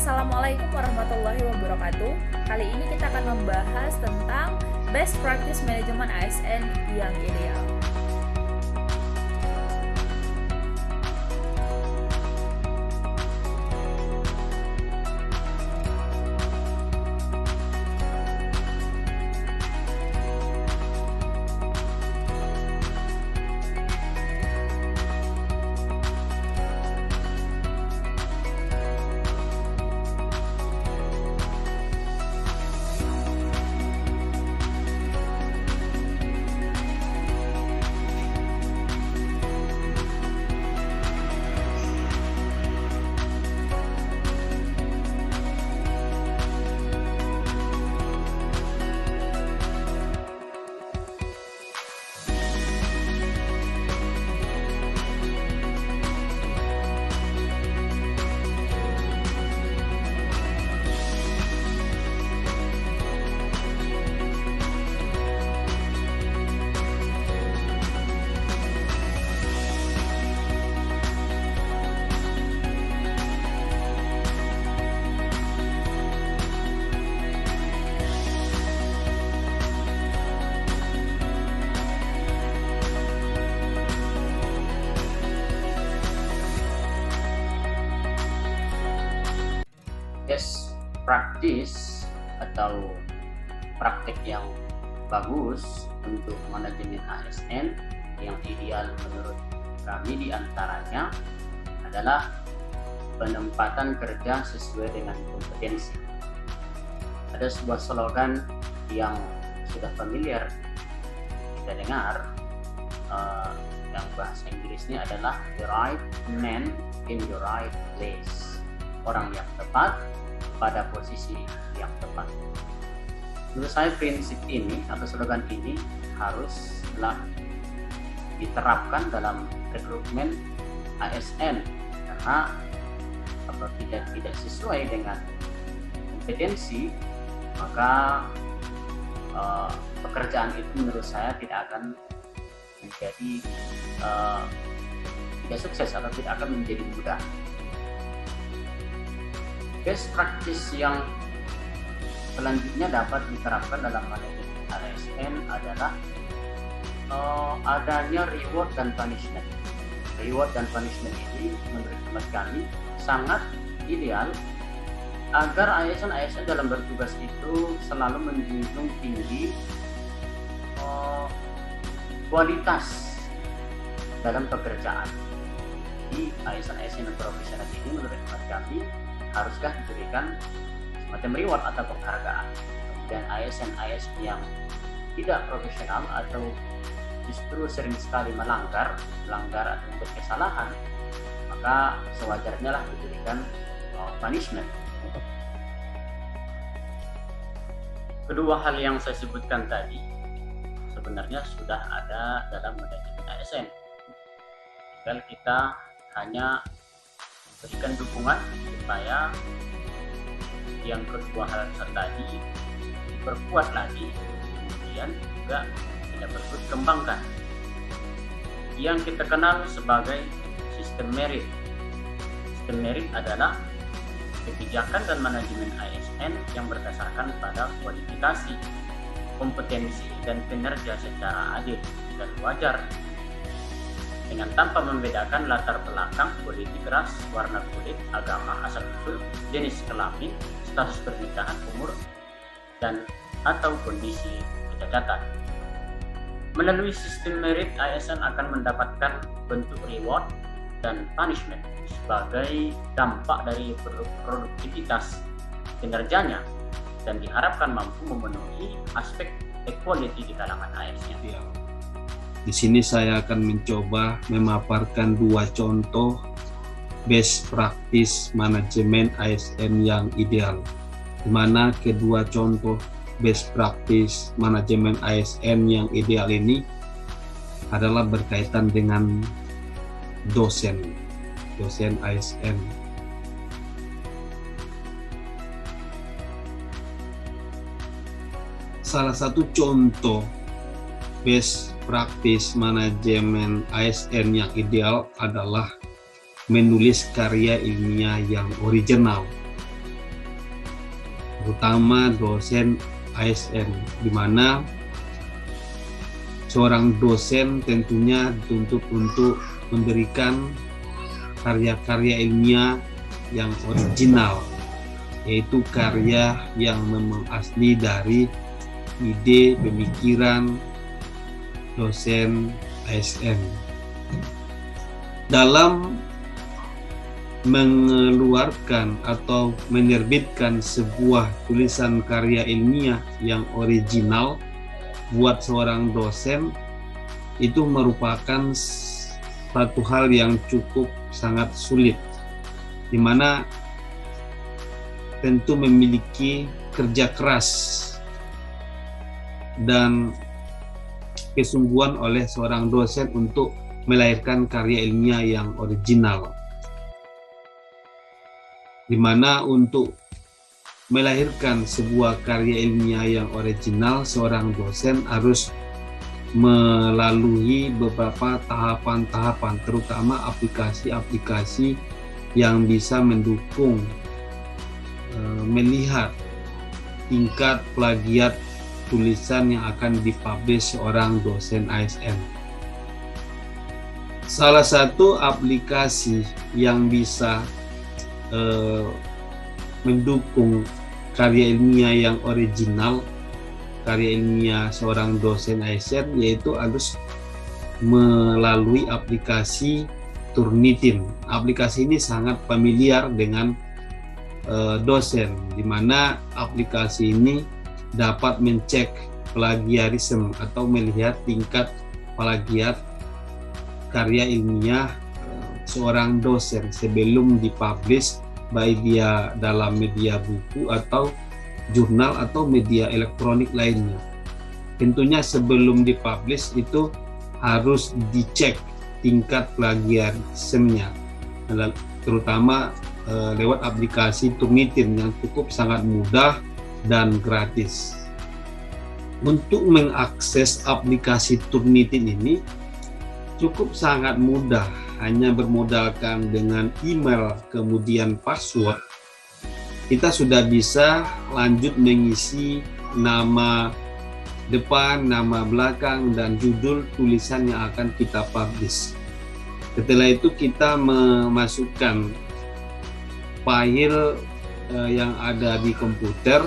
Assalamualaikum warahmatullahi wabarakatuh. Kali ini kita akan membahas tentang best practice manajemen ASN yang ideal. Best practice atau praktik yang bagus untuk manajemen ASN yang ideal menurut kami diantaranya adalah penempatan kerja sesuai dengan kompetensi. Ada sebuah slogan yang sudah familiar kita dengar, yang bahasa Inggrisnya adalah the right man in the right place, orang yang tepat pada posisi yang tepat. Menurut saya prinsip ini atau slogan ini haruslah diterapkan dalam rekrutmen ASN, karena apabila tidak sesuai dengan kompetensi maka pekerjaan itu menurut saya tidak akan menjadi tidak sukses atau tidak akan menjadi mudah. Best practice yang selanjutnya dapat diterapkan dalam manajemen ASN adalah adanya reward dan punishment. Reward dan punishment ini menurut kami sangat ideal agar ASN dalam bertugas itu selalu menjunjung tinggi kualitas dalam pekerjaan. Di ASN profesional ini menurut kami haruskah diberikan semacam reward atau penghargaan. Dan ASN yang tidak profesional atau justru sering sekali melanggar atau membuat kesalahan, maka sewajarnya lah diberikan punishment. Kedua hal yang saya sebutkan tadi sebenarnya sudah ada dalam manajemen ASN. Tinggal kita hanya berikan dukungan supaya yang kedua hal tadi diperkuat lagi, kemudian juga tidak perlu kembangkan yang kita kenal sebagai sistem merit. Sistem merit adalah kebijakan dan manajemen ASN yang berdasarkan pada kualifikasi, kompetensi, dan kinerja secara adil dan wajar, dengan tanpa membedakan latar belakang politik, ras, warna kulit, agama, asal-usul, jenis kelamin, status pernikahan, umur, dan atau kondisi kecacatan. Melalui sistem merit, ASN akan mendapatkan bentuk reward dan punishment sebagai dampak dari produktivitas kinerjanya dan diharapkan mampu memenuhi aspek equality di kalangan ASN. Di sini saya akan mencoba memaparkan dua contoh best practice manajemen ASN yang ideal, di mana kedua contoh best practice manajemen ASN yang ideal ini adalah berkaitan dengan dosen ASN. Salah satu contoh best practice manajemen ASN yang ideal adalah menulis karya ilmiah yang original terutama dosen ASN, di mana seorang dosen tentunya dituntut untuk memberikan karya-karya ilmiah yang original, yaitu karya yang memang asli dari ide pemikiran dosen ASN. Dalam mengeluarkan atau menerbitkan sebuah tulisan karya ilmiah yang original buat seorang dosen, itu merupakan satu hal yang cukup sangat sulit, di mana tentu memiliki kerja keras dan kesungguhan oleh seorang dosen untuk melahirkan karya ilmiah yang original, di mana untuk melahirkan sebuah karya ilmiah yang original, seorang dosen harus melalui beberapa tahapan-tahapan, terutama aplikasi-aplikasi yang bisa mendukung melihat tingkat plagiat tulisan yang akan dipublish seorang dosen ASN. Salah satu aplikasi yang bisa mendukung karya ilmiah yang original, karya ilmiah seorang dosen ASN, yaitu harus melalui aplikasi Turnitin. Aplikasi ini sangat familiar dengan dosen, di mana aplikasi ini dapat mencek plagiarisme atau melihat tingkat plagiat karya ilmiah seorang dosen sebelum dipublish, baik dia dalam media buku atau jurnal atau media elektronik lainnya. Tentunya sebelum dipublish itu harus dicek tingkat plagiarismenya, terutama lewat aplikasi Turnitin yang cukup sangat mudah dan gratis. Untuk mengakses aplikasi Turnitin ini cukup sangat mudah, hanya bermodalkan dengan email kemudian password, kita sudah bisa lanjut mengisi nama depan, nama belakang, dan judul tulisan yang akan kita publish. Setelah itu kita memasukkan file yang ada di komputer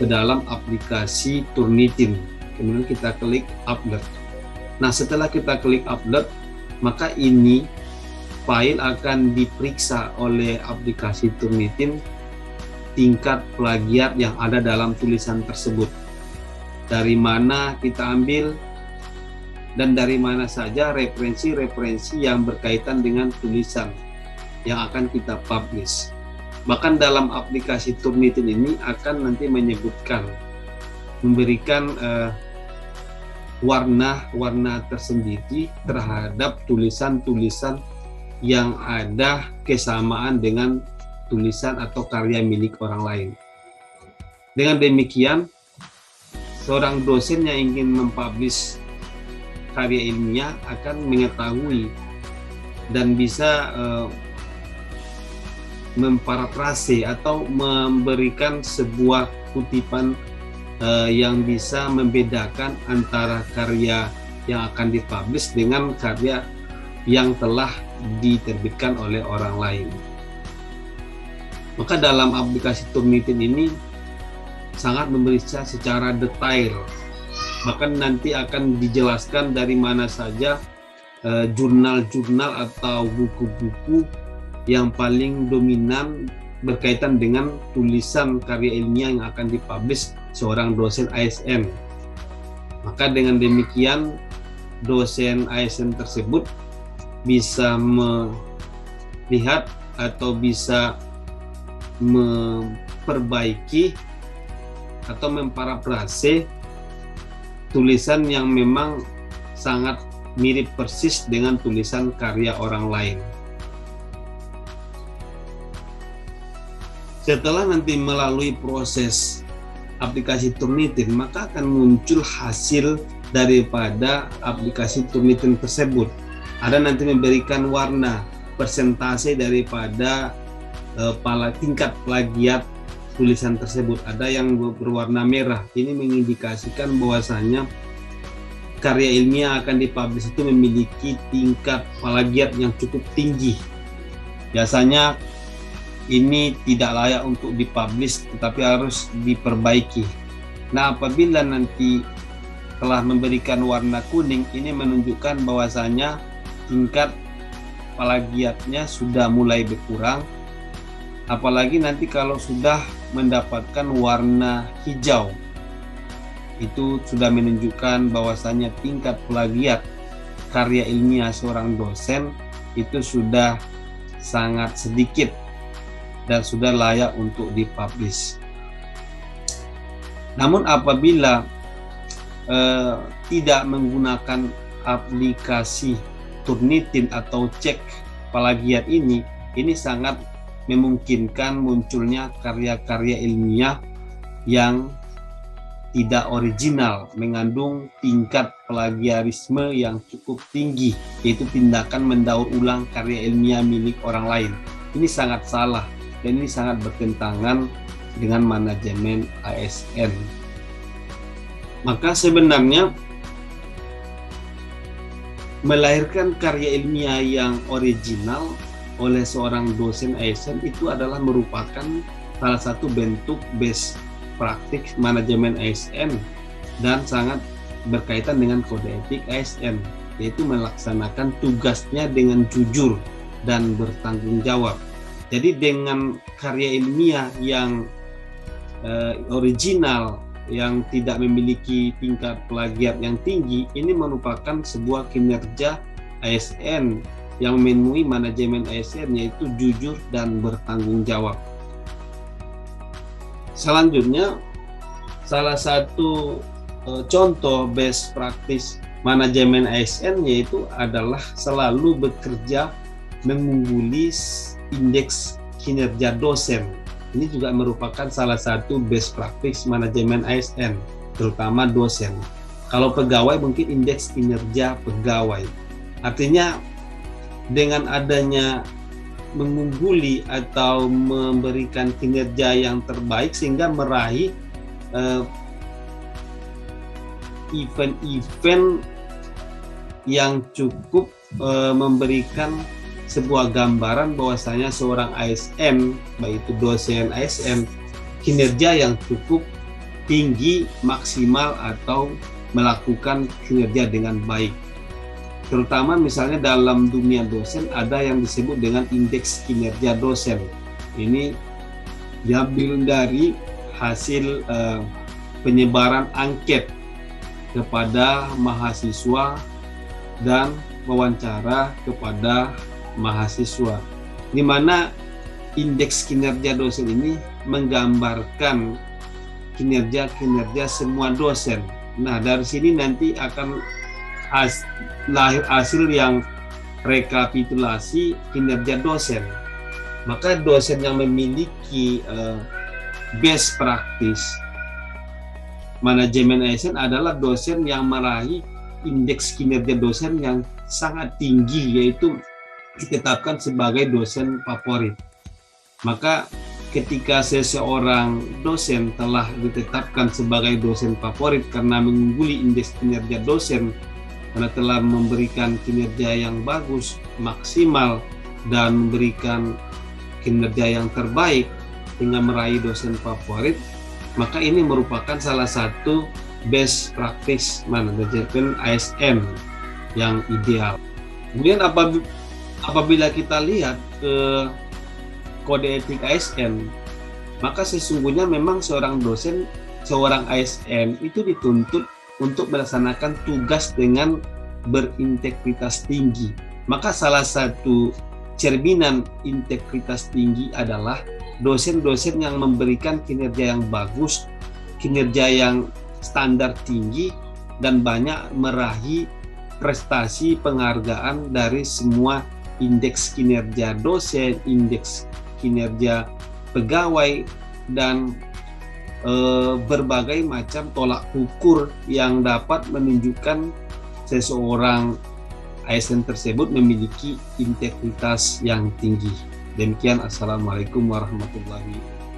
ke dalam aplikasi Turnitin, kemudian kita klik upload. Nah, setelah kita klik upload, maka ini file akan diperiksa oleh aplikasi Turnitin tingkat plagiat yang ada dalam tulisan tersebut. Dari mana kita ambil dan dari mana saja referensi-referensi yang berkaitan dengan tulisan yang akan kita publish. Bahkan dalam aplikasi Turnitin ini akan nanti menyebutkan, memberikan warna-warna tersendiri terhadap tulisan-tulisan yang ada kesamaan dengan tulisan atau karya milik orang lain. Dengan demikian, seorang dosen yang ingin mempublish karya ilmiah akan mengetahui dan bisa memparafrase atau memberikan sebuah kutipan yang bisa membedakan antara karya yang akan dipublish dengan karya yang telah diterbitkan oleh orang lain. Maka dalam aplikasi Turnitin ini sangat memeriksa secara detail, bahkan nanti akan dijelaskan dari mana saja jurnal-jurnal atau buku-buku yang paling dominan berkaitan dengan tulisan karya ilmiah yang akan dipublish seorang dosen ASN. Maka dengan demikian dosen ASN tersebut bisa melihat atau bisa memperbaiki atau memparafrase tulisan yang memang sangat mirip persis dengan tulisan karya orang lain. Setelah nanti melalui proses aplikasi Turnitin, maka akan muncul hasil daripada aplikasi Turnitin tersebut. Ada nanti memberikan warna, persentase daripada tingkat plagiat tulisan tersebut. Ada yang berwarna merah. Ini mengindikasikan bahwasanya karya ilmiah akan dipublish itu memiliki tingkat plagiat yang cukup tinggi. Biasanya ini tidak layak untuk dipublish, tetapi harus diperbaiki. Nah, apabila nanti telah memberikan warna kuning, ini menunjukkan bahwasanya tingkat plagiatnya sudah mulai berkurang. Apalagi nanti kalau sudah mendapatkan warna hijau, itu sudah menunjukkan bahwasanya tingkat plagiat karya ilmiah seorang dosen itu sudah sangat sedikit dan sudah layak untuk dipublish. Namun apabila tidak menggunakan aplikasi Turnitin atau cek plagiat ini sangat memungkinkan munculnya karya-karya ilmiah yang tidak original, mengandung tingkat plagiarisme yang cukup tinggi, yaitu tindakan mendaur ulang karya ilmiah milik orang lain. Ini sangat salah dan ini sangat bertentangan dengan manajemen ASN. Maka sebenarnya melahirkan karya ilmiah yang original oleh seorang dosen ASN itu adalah merupakan salah satu bentuk best practice manajemen ASN dan sangat berkaitan dengan kode etik ASN, yaitu melaksanakan tugasnya dengan jujur dan bertanggung jawab. Jadi dengan karya ilmiah yang original, yang tidak memiliki tingkat plagiat yang tinggi, ini merupakan sebuah kinerja ASN yang memenuhi manajemen ASN, yaitu jujur dan bertanggung jawab. Selanjutnya, salah satu contoh best practice manajemen ASN yaitu adalah selalu bekerja mengungguli indeks kinerja dosen. Ini juga merupakan salah satu best practice manajemen ASN, terutama dosen. Kalau pegawai mungkin indeks kinerja pegawai. Artinya dengan adanya mengungguli atau memberikan kinerja yang terbaik sehingga meraih event-event yang cukup memberikan sebuah gambaran bahwasanya seorang ASN, baik itu dosen ASN, kinerja yang cukup tinggi, maksimal, atau melakukan kinerja dengan baik. Terutama misalnya dalam dunia dosen ada yang disebut dengan indeks kinerja dosen. Ini diambil dari hasil penyebaran angket kepada mahasiswa dan wawancara kepada mahasiswa, di mana indeks kinerja dosen ini menggambarkan kinerja semua dosen. Nah, dari sini nanti akan lahir hasil yang rekapitulasi kinerja dosen. Maka dosen yang memiliki best practice manajemen ASN adalah dosen yang meraih indeks kinerja dosen yang sangat tinggi, yaitu ditetapkan sebagai dosen favorit. Maka ketika seseorang dosen telah ditetapkan sebagai dosen favorit karena mengungguli indeks kinerja dosen, karena telah memberikan kinerja yang bagus, maksimal, dan memberikan kinerja yang terbaik hingga meraih dosen favorit, maka ini merupakan salah satu best practice manajemen ASN yang ideal. Kemudian apabila kita lihat ke kode etik ASN, maka sesungguhnya memang seorang dosen, seorang ASN itu dituntut untuk melaksanakan tugas dengan berintegritas tinggi. Maka salah satu cerminan integritas tinggi adalah dosen-dosen yang memberikan kinerja yang bagus, kinerja yang standar tinggi, dan banyak meraih prestasi penghargaan dari semua indeks kinerja dosen, indeks kinerja pegawai, dan berbagai macam tolak ukur yang dapat menunjukkan seseorang ASN tersebut memiliki integritas yang tinggi. Demikian, assalamualaikum warahmatullahi wabarakatuh.